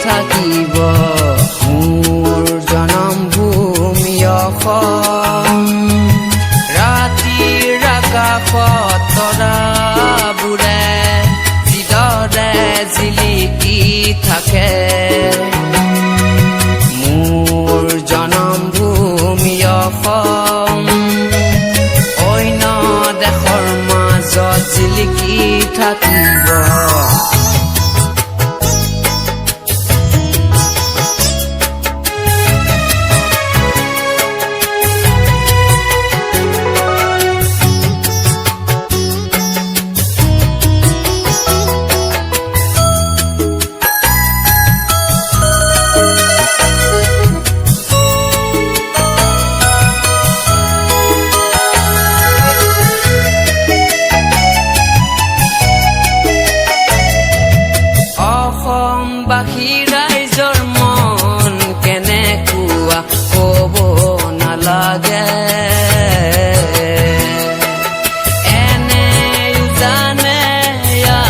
থাকিব মোৰ জনমভূমি অসম। ৰাতিৰ আকাশত তৰাবোৰে যিদৰে জিলিকি থাকে মোৰ জনমভূমি অসম অন্য দেশৰ মাজত জিলিকি থাকিব। অসমবাসী ৰাইজৰ মন কেনেকুৱা ক'ব নালাগে, এনেও জানে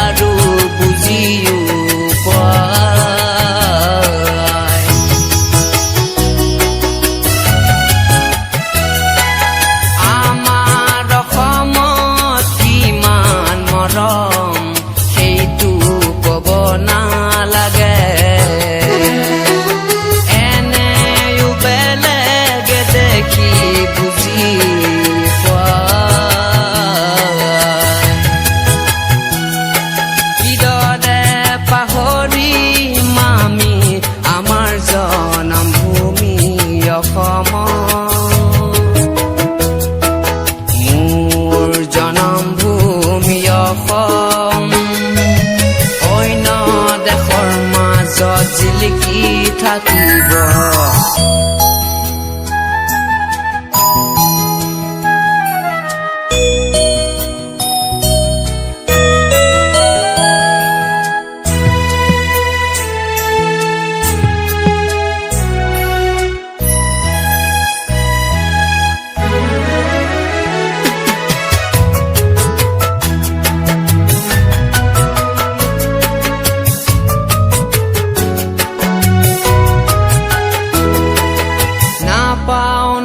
আৰু বুজিও পায়। আমাৰ অসমত কিমান মৰম সেইটো ক'ব নালাগে, এনেও বেলেগে দেখি বুজি পায়। কিদৰে পাহৰিম আমি আমাৰ জনমভূমি অসম, মোৰ জনমভূমি অসম অন্য দেশৰ মাজত জিলিকি থাকিব।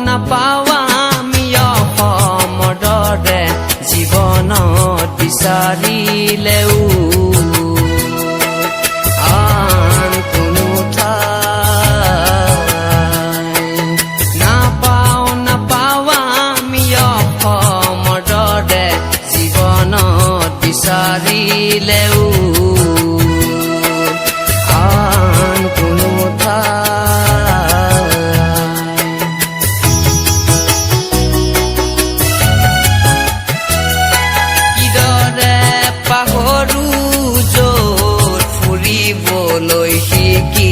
নাপাওঁ আমি অসমৰ দৰে জীৱনত বিচাৰিলেও আন কোনো ঠাই। নাপাওঁ আমি অসমৰ দৰে জীৱনত বিচাৰিলেও আন কোনো পাহৰো য'ত ফুৰিবলৈ শিকি